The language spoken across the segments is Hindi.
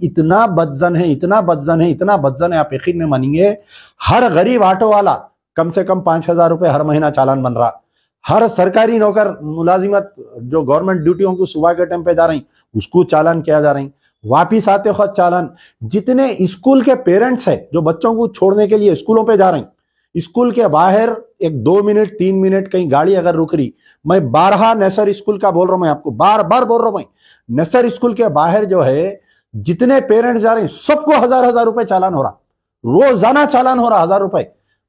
इतना बदजन है, इतना बदजन है, इतना बदजन है, आप यकीन नहीं मानेंगे, हर गरीब ऑटो वाला कम से कम 5,000 रुपए हर महीना चालान बन रहा। हर सरकारी नौकर मुलाजिमत जो गवर्नमेंट ड्यूटियों को सुबह के टाइम पे जा रही उसको चालान किया जा रही, वापिस आते वक्त चालान। जितने स्कूल के पेरेंट्स है जो बच्चों को छोड़ने के लिए स्कूलों पे जा रहे, स्कूल के बाहर एक 2 मिनट 3 मिनट कहीं गाड़ी अगर रुक रही, मैं 12 नसर स्कूल का बोल रहा हूं, मैं आपको बार बार बोल रहा हूं, मैं नसर स्कूल के बाहर जो है जितने पेरेंट्स जा रहे हैं सबको 1,000 रुपए चालान हो रहा, रोजाना चालान हो रहा 1,000 रुपए।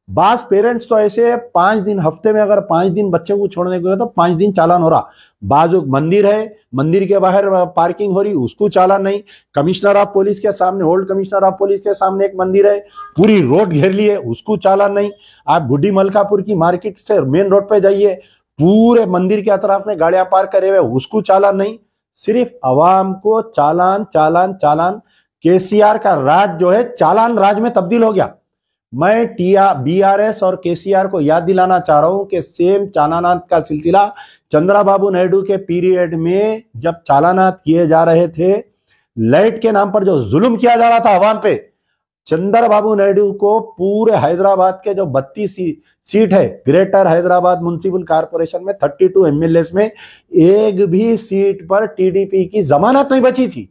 बास पेरेंट्स तो ऐसे 5 दिन, हफ्ते में अगर 5 दिन बच्चे को छोड़ने को तो 5 दिन चालान हो रहा। बाजू मंदिर है, मंदिर के बाहर पार्किंग हो रही उसको चालान नहीं। कमिश्नर ऑफ पुलिस के सामने, ओल्ड कमिश्नर ऑफ पुलिस के सामने एक मंदिर है, पूरी रोड घेर ली है, उसको चालान नहीं। आप गुड्डी मलकापुर की मार्केट से मेन रोड पे जाइए, पूरे मंदिर के अतराफ में गाड़ियां पार्क करे हुए, उसको चालान नहीं। सिर्फ अवाम को चालान चालान चालान। केसीआर का राज जो है चालान राज में तब्दील हो गया। मैं बीआरएस और केसीआर को याद दिलाना चाह रहा हूं कि सेम चालानात का सिलसिला चंद्रबाबू नायडू के पीरियड में जब चालानात किए जा रहे थे, लाइट के नाम पर जो जुल्म किया जा रहा था अवाम पे, चंद्रबाबू नायडू को पूरे हैदराबाद के जो 32 सीट है ग्रेटर हैदराबाद म्युनिसिपल कॉर्पोरेशन में 32 एमएलए में एक भी सीट पर टीडीपी की जमानत नहीं बची थी।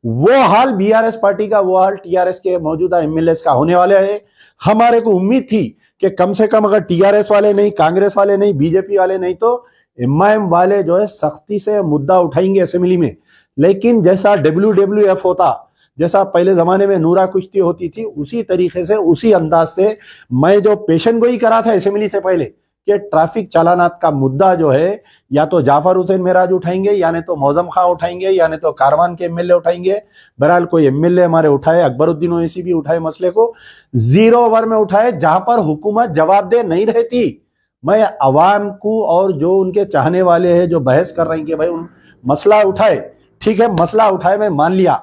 वो हाल बीआरएस पार्टी का, वो हाल टीआरएस के मौजूदा एमएलए का होने वाले है। हमारे को उम्मीद थी कि कम से कम अगर टीआरएस वाले नहीं, कांग्रेस वाले नहीं, बीजेपी वाले नहीं तो एमआईएम वाले जो है सख्ती से मुद्दा उठाएंगे असेंबली में। लेकिन जैसा WWF होता, जैसा पहले जमाने में नूरा कुश्ती होती थी, उसी तरीके से, उसी अंदाज से मैं जो पेशन गोई करा था असेंबली से पहले कि ट्रैफिक चालानात का मुद्दा जो है या तो जाफर हुसैन मेराज उठाएंगे, या नहीं तो मौजम खां उठाएंगे, या नहीं तो कारवान के एमएलए उठाएंगे। बहरहाल कोई एमएलए हमारे उठाए, अकबरुद्दीन ओवैसी भी उठाए मसले को, 0 ओवर में उठाए जहां पर हुकूमत जवाबदेह नहीं रहती। मैं अवाम को और जो उनके चाहने वाले हैं जो बहस कर रहे हैं कि भाई उन मसला उठाए, ठीक है मसला उठाए, मैं मान लिया।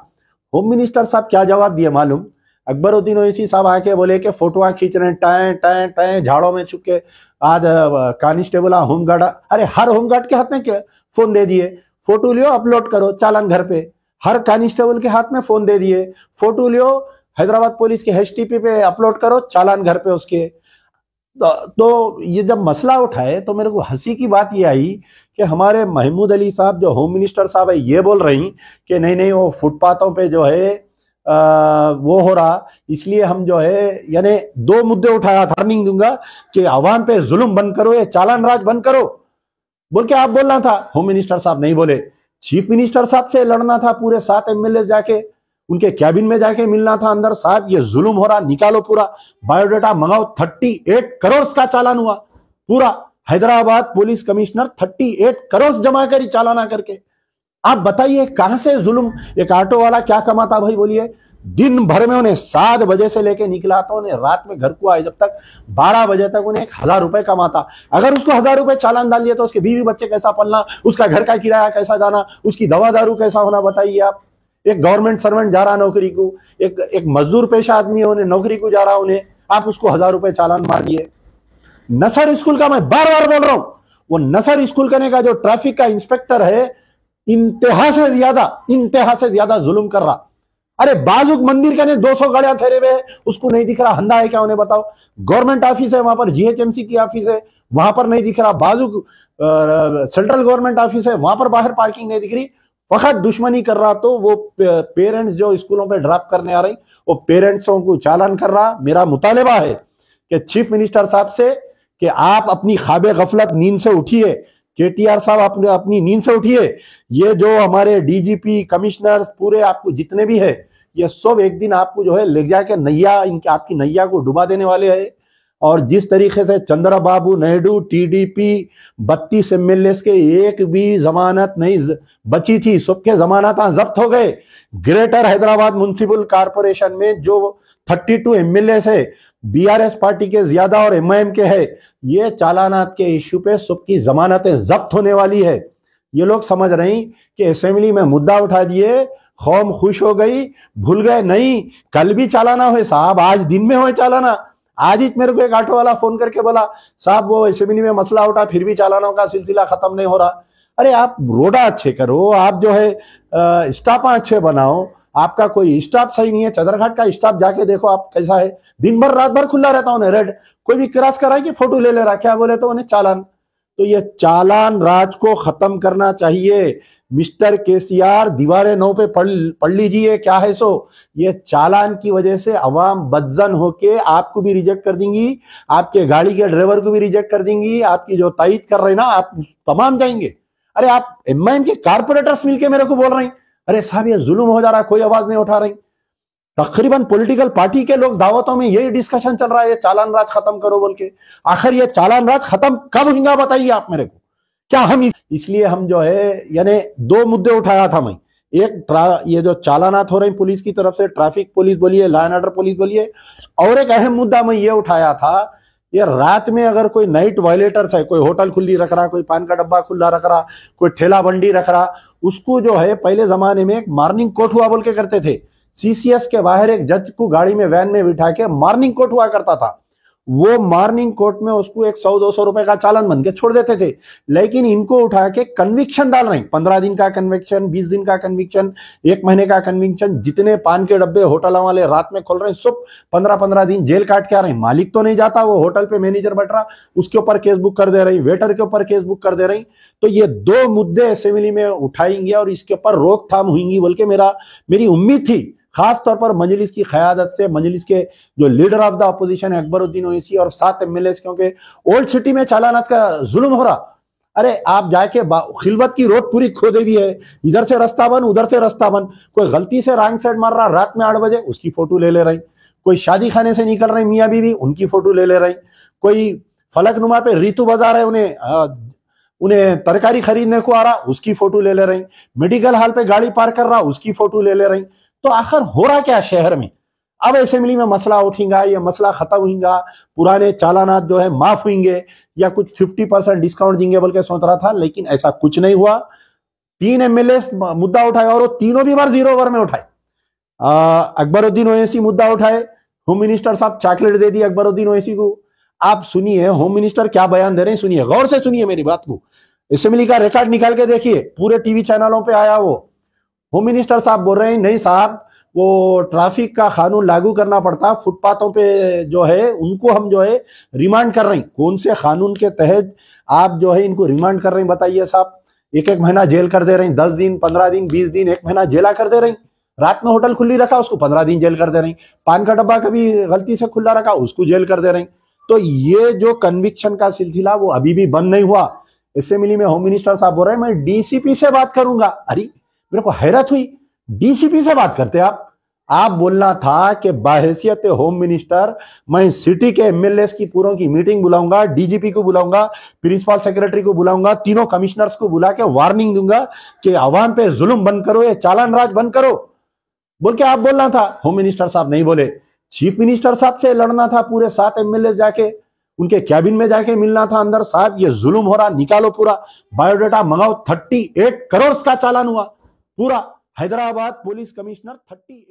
होम मिनिस्टर साहब क्या जवाब दिए मालूम? अकबरुद्दीन ओवैसी साहब आके बोले कि फोटोआं खींच रहे हैं, टाएं टाएं टाएं झाड़ों में छुप के। आज कांस्टेबल होमगार्ड, अरे हर होमगार्ड के हाथ में क्या फोन दे दिए, फोटो लियो अपलोड करो चालान घर पे। हर कांस्टेबल के हाथ में फोन दे दिए, फोटो लियो हैदराबाद पुलिस के HTP पे अपलोड करो चालान घर पे उसके। तो ये जब मसला उठाए तो मेरे को हंसी की बात ये आई कि हमारे महमूद अली साहब जो होम मिनिस्टर साहब है ये बोल रही कि नहीं नहीं वो फुटपाथों पे जो है वो हो रहा, इसलिए हम जो है यानी 2 मुद्दे उठाया, वार्निंग दूंगा कि अवाम पे जुल्म बंद करो, ये चालान राज बंद करो बोल के आप बोलना था। होम मिनिस्टर साहब नहीं बोले, चीफ मिनिस्टर साहब से लड़ना था, पूरे 7 एमएलए जाके उनके कैबिन में जाके मिलना था अंदर, साहब ये जुल्म हो रहा, निकालो पूरा बायोडाटा मंगाओ। 38 करोड़ का चालान हुआ, पूरा हैदराबाद पुलिस कमिश्नर 38 करोड़ जमा करी चालाना करके। आप बताइए कहां से जुल्म? एक ऑटो वाला क्या कमाता भाई बोलिए? दिन भर में उन्हें 7 बजे से लेके निकला तो उन्हें रात में घर को आए जब तक 12 बजे तक उन्हें 1,000 रुपए कमाता। अगर उसको 1,000 रुपए चालान डाल दिया तो उसके बीवी बच्चे कैसा पलना, उसका घर का किराया कैसा जाना, उसकी दवा दारू कैसा होना, बताइए आप। एक गवर्नमेंट सर्वेंट जा रहा नौकरी को, एक मजदूर पेशा आदमी उन्हें नौकरी को जा रहा, उन्हें आप उसको 1,000 रुपए चालान मार दिए। नसर स्कूल का मैं बार बार बोल रहा हूं, वो नसर स्कूल करने का जो ट्रैफिक का इंस्पेक्टर है इंतहा से ज्यादा जुल्म कर रहा। अरे बाजुक मंदिर के 200 गाड़ियां ठहरे हुए, उसको नहीं दिख रहा, हंदा है क्या उन्हें बताओ? गवर्नमेंट ऑफिस है वहां पर, GHMC की ऑफिस है वहां पर नहीं दिख रहा, बाजुक सेंट्रल गवर्नमेंट ऑफिस है वहां पर बाहर पार्किंग नहीं दिख रही, फकत दुश्मनी कर रहा। तो वो पेरेंट्स जो स्कूलों पे ड्रॉप करने आ रही वो पेरेंट्सों को चालान कर रहा। मेरा मुतालिबा है कि चीफ मिनिस्टर साहब से कि आप अपनी ख्वाब गफलत नींद से उठिए, KTR साहब अपनी नींद से उठिए। ये जो हमारे DGP कमिश्नर पूरे आपको जितने भी है ये सब एक दिन आपको जो है ले जाके नैया, इनकी आपकी नैया को डुबा देने वाले हैं। और जिस तरीके से चंद्रबाबू नायडू TDP 32 एमएलए के एक भी जमानत नहीं बची थी, सबके जमानत जब्त हो गए। ग्रेटर हैदराबाद म्युनिसिपल कॉर्पोरेशन में जो 32 एमएलए है BRS पार्टी के ज्यादा और MIM के है, ये चालानात के इश्यू पे सबकी जमानतें जब्त होने वाली है। ये लोग समझ रहे हैं कि असेंबली में मुद्दा उठा दिए, कौम खुश हो गई, भूल गए नहीं कल भी चालाना हुए साहब, आज दिन में हुए चालाना। आज ही मेरे को एक ऑटो वाला फोन करके बोला साहब वो असेंबली में मसला उठा फिर भी चालानों का सिलसिला खत्म नहीं हो रहा। अरे आप रोडा अच्छे करो, आप जो है स्टाफा अच्छे बनाओ, आपका कोई स्टाफ सही नहीं है। चदरघाट का स्टाफ जाके देखो आप कैसा है, दिन भर रात भर खुला रहता उन्हें रेड, कोई भी क्रॉस करा कि फोटो ले रहा, क्या बोले तो उन्हें चालान। तो ये चालान राज को खत्म करना चाहिए। मिस्टर केसीआर दीवारें 9 पे पढ़ लीजिए क्या है सो। ये चालान की वजह से अवाम बदजन होके आपको भी रिजेक्ट कर देंगी, आपके गाड़ी के ड्राइवर को भी रिजेक्ट कर देंगी, आपकी जो तायद कर रहे ना आप तमाम जाएंगे। अरे आप एमआईएम के कारपोरेटर्स मिलके मेरे को बोल रहे हैं अरे साहब ये जुल्म हो जा रहा है, कोई आवाज नहीं उठा रही। तकरीबन पॉलिटिकल पार्टी के लोग दावतों में यही डिस्कशन चल रहा है, ये चालान राज खत्म करो बोल के। आखिर ये चालान राज खत्म कब होगा बताइए आप मेरे को। क्या हम इसलिए हम जो है यानी 2 मुद्दे उठाया था मैं। एक ये जो चालानात हो रहे हैं पुलिस की तरफ से, ट्रैफिक पुलिस बोलिए, लॉ एंड ऑर्डर पुलिस बोलिए, और एक अहम मुद्दा मैं ये उठाया था, ये रात में अगर कोई नाइट वायलेटर्स है, कोई होटल खुली रख रहा, कोई पान का डब्बा खुला रख रहा, कोई ठेला बंडी रख रहा, उसको जो है पहले जमाने में एक मॉर्निंग कोर्ट हुआ बोल के करते थे। सीसीएस के बाहर एक जज को गाड़ी में वैन में बिठा के मॉर्निंग कोर्ट हुआ करता था। वो मॉर्निंग कोर्ट में उसको एक 100-200 रुपए का चालान बन के छोड़ देते थे। लेकिन इनको उठा के कन्विक्शन डाल रहे हैं, 15 दिन का कन्विक्शन, 20 दिन का कन्विक्शन, 1 महीने का कन्विक्शन। जितने पान के डब्बे होटलों वाले रात में खोल रहे हैं सब 15-15 दिन जेल काट के आ रहे हैं। मालिक तो नहीं जाता, वो होटल पे मैनेजर बैठ रहा, उसके ऊपर केस बुक कर दे रही, वेटर के ऊपर केस बुक कर दे रही। तो ये 2 मुद्दे असेंबली में उठाएंगे और इसके ऊपर रोकथाम होंगी बोल के मेरी उम्मीद थी। खास तौर पर मजलिस की क़यादत से, मजलिस के जो लीडर ऑफ द अपोजिशन है अकबरुद्दीन ओवैसी और 7 एमएलए, क्योंकि ओल्ड सिटी में चालानात का जुल्म हो रहा। अरे आप जाके खिलवत की रोड पूरी खोदे भी है, इधर से रास्ता बंद उधर से रास्ता बंद, कोई गलती से रॉन्ग साइड मार रहा रात में 8 बजे उसकी फोटो ले रही, कोई शादी खाने से निकल रहे मियाँ बीवी उनकी फोटो ले रही, कोई फलकनुमा पे रीतू बाजार है उन्हें तरकारी खरीदने को आ रहा उसकी फोटो ले रही, मेडिकल हॉल पे गाड़ी पार्क कर रहा उसकी फोटो ले रही। तो आखिर हो रहा क्या शहर में? अब असेंबली में मसला उठेगा, ये मसला खत्म होगा, पुराने चालानात जो है माफ होंगे या कुछ 50% डिस्काउंट देंगे बोल के सोच रहा था, लेकिन ऐसा कुछ नहीं हुआ। 3 एमएलए मुद्दा उठाए और वो तीनों भी बार 0 ओवर में उठाए। अकबरुद्दीन ओवैसी मुद्दा उठाए, होम मिनिस्टर साहब चॉकलेट दे दी अकबरुद्दीन ओवैसी को। आप सुनिए होम मिनिस्टर क्या बयान दे रहे हैं, सुनिए, गौर से सुनिए मेरी बात को। असेंबली का रिकॉर्ड निकाल के देखिए, पूरे टीवी चैनलों पे आया वो। होम मिनिस्टर साहब बोल रहे हैं नहीं साहब वो ट्रैफिक का कानून लागू करना पड़ता, फुटपाथों पे जो है उनको हम जो है रिमांड कर रहे हैं। कौन से कानून के तहत आप जो है इनको रिमांड कर रहे हैं बताइए साहब? 1-1 महीना जेल कर दे रहे हैं, 10 दिन, 15 दिन, 20 दिन, 1 महीना जेला कर दे रहे हैं। रात में होटल खुली रखा उसको 15 दिन जेल कर दे रहे हैं, पान का डब्बा कभी गलती से खुला रखा उसको जेल कर दे रहे हैं। तो ये जो कन्विक्शन का सिलसिला वो अभी भी बंद नहीं हुआ। असेंबली में होम मिनिस्टर साहब बोल रहे हैं मैं डीसीपी से बात करूंगा। अरे मेरे को हैरत हुई, डीसीपी से बात करते आप बोलना था कि बाहैसियत होम मिनिस्टर मैं सिटी के एमएलए की पूरों की मीटिंग बुलाऊंगा, डीजीपी को बुलाऊंगा, प्रिंसिपल सेक्रेटरी को बुलाऊंगा, तीनों कमिश्नर्स को बुला के वार्निंग दूंगा कि आवाम पे जुल्म बंद करो, ये चालान राज बंद करो बोल के आप बोलना था। होम मिनिस्टर साहब नहीं बोले। चीफ मिनिस्टर साहब से लड़ना था, पूरे 7 एमएलए जाके उनके कैबिन में जाके मिलना था अंदर, साहब ये जुल्म हो रहा, निकालो पूरा बायोडाटा मंगाओ। 38 करोड़ का चालान हुआ पूरा। Hyderabad police commissioner 38